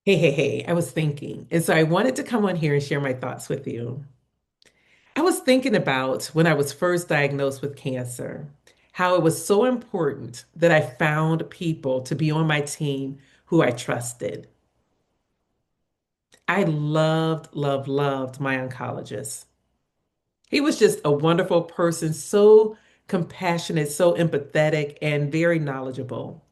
Hey, hey, hey, I was thinking. And so I wanted to come on here and share my thoughts with you. I was thinking about when I was first diagnosed with cancer, how it was so important that I found people to be on my team who I trusted. I loved, loved, loved my oncologist. He was just a wonderful person, so compassionate, so empathetic, and very knowledgeable.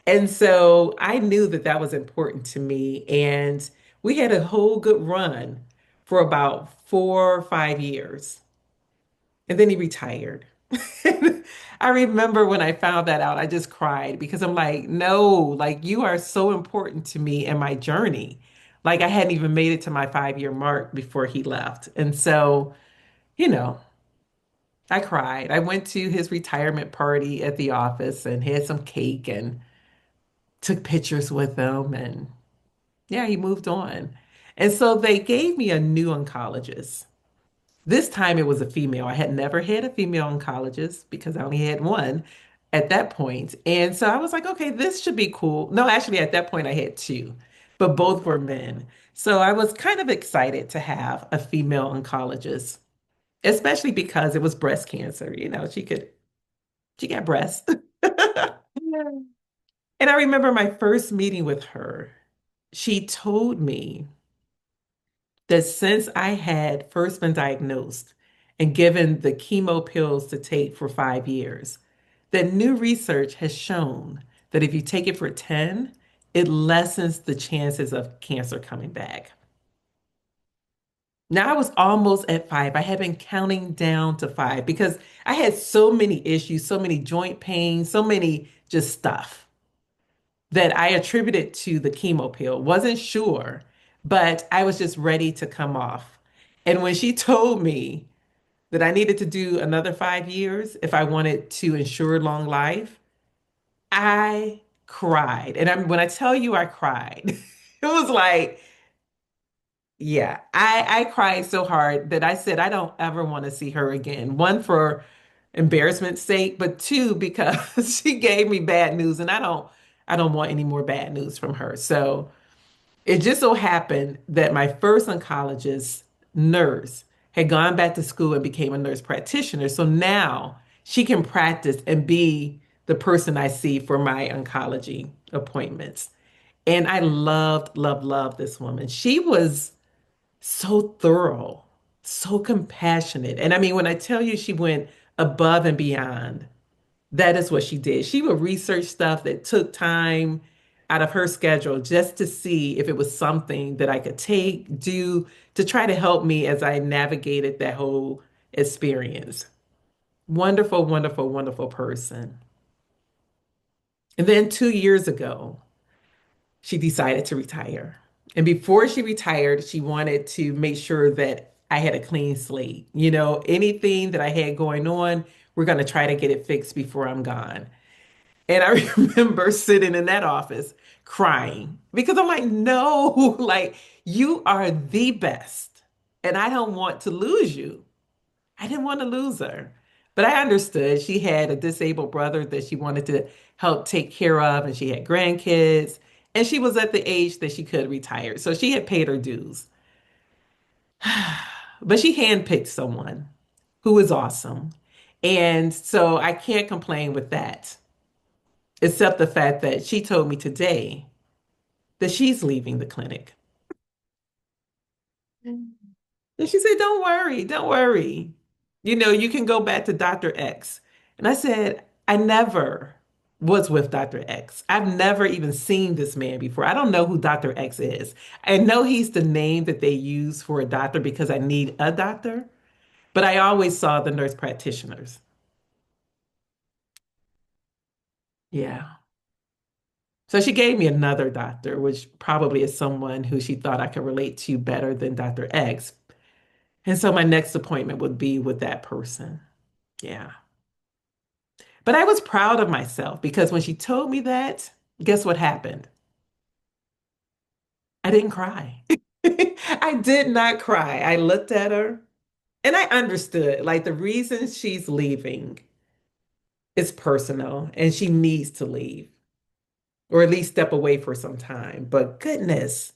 And so I knew that that was important to me. And we had a whole good run for about 4 or 5 years. And then he retired. I remember when I found that out, I just cried because I'm like, no, like you are so important to me and my journey. Like I hadn't even made it to my 5 year mark before he left. And so, you know, I cried. I went to his retirement party at the office and had some cake and took pictures with him. And yeah, he moved on. And so they gave me a new oncologist. This time it was a female. I had never had a female oncologist because I only had one at that point. And so I was like, okay, this should be cool. No, actually, at that point I had two, but both were men. So I was kind of excited to have a female oncologist, especially because it was breast cancer. She got breast. And I remember my first meeting with her. She told me that since I had first been diagnosed and given the chemo pills to take for 5 years, that new research has shown that if you take it for 10, it lessens the chances of cancer coming back. Now I was almost at five. I had been counting down to five because I had so many issues, so many joint pains, so many just stuff that I attributed to the chemo pill. Wasn't sure, but I was just ready to come off. And when she told me that I needed to do another 5 years if I wanted to ensure long life, I cried. And when I tell you I cried, it was like, yeah, I cried so hard that I said I don't ever want to see her again. One, for embarrassment's sake, but two, because she gave me bad news and I don't want any more bad news from her. So it just so happened that my first oncologist nurse had gone back to school and became a nurse practitioner. So now she can practice and be the person I see for my oncology appointments. And I loved, loved, loved this woman. She was so thorough, so compassionate. And I mean, when I tell you she went above and beyond, that is what she did. She would research stuff that took time out of her schedule just to see if it was something that I could take, do to try to help me as I navigated that whole experience. Wonderful, wonderful, wonderful person. And then 2 years ago, she decided to retire. And before she retired, she wanted to make sure that I had a clean slate. You know, anything that I had going on, we're going to try to get it fixed before I'm gone. And I remember sitting in that office crying because I'm like, no, like you are the best. And I don't want to lose you. I didn't want to lose her. But I understood she had a disabled brother that she wanted to help take care of, and she had grandkids, and she was at the age that she could retire. So she had paid her dues. But she handpicked someone who was awesome. And so I can't complain with that, except the fact that she told me today that she's leaving the clinic. And she said, don't worry, don't worry. You know, you can go back to Dr. X. And I said, I never was with Dr. X. I've never even seen this man before. I don't know who Dr. X is. I know he's the name that they use for a doctor because I need a doctor, but I always saw the nurse practitioners. Yeah. So she gave me another doctor, which probably is someone who she thought I could relate to better than Dr. X. And so my next appointment would be with that person. Yeah. But I was proud of myself because when she told me that, guess what happened? I didn't cry. I did not cry. I looked at her and I understood like the reason she's leaving is personal and she needs to leave. or at least step away for some time. But goodness,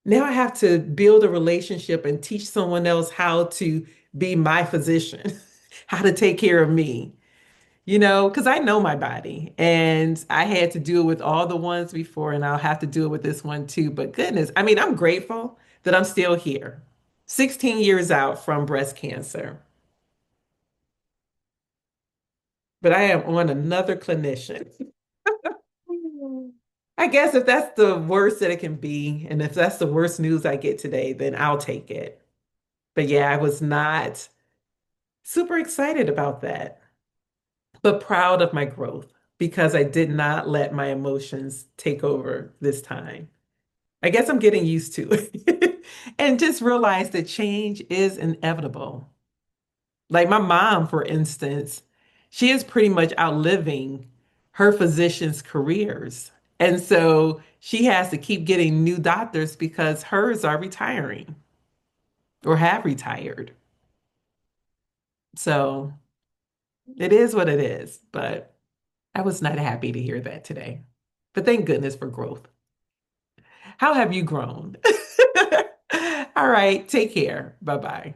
now I have to build a relationship and teach someone else how to be my physician, how to take care of me, because I know my body and I had to do it with all the ones before, and I'll have to do it with this one too. But goodness, I mean, I'm grateful that I'm still here, 16 years out from breast cancer, but I am on another clinician. I guess if that's the worst that it can be, and if that's the worst news I get today, then I'll take it. But yeah, I was not super excited about that, but proud of my growth because I did not let my emotions take over this time. I guess I'm getting used to it and just realize that change is inevitable. Like my mom, for instance, she is pretty much outliving her physician's careers. And so she has to keep getting new doctors because hers are retiring or have retired. So it is what it is. But I was not happy to hear that today. But thank goodness for growth. How have you grown? All right, take care. Bye bye.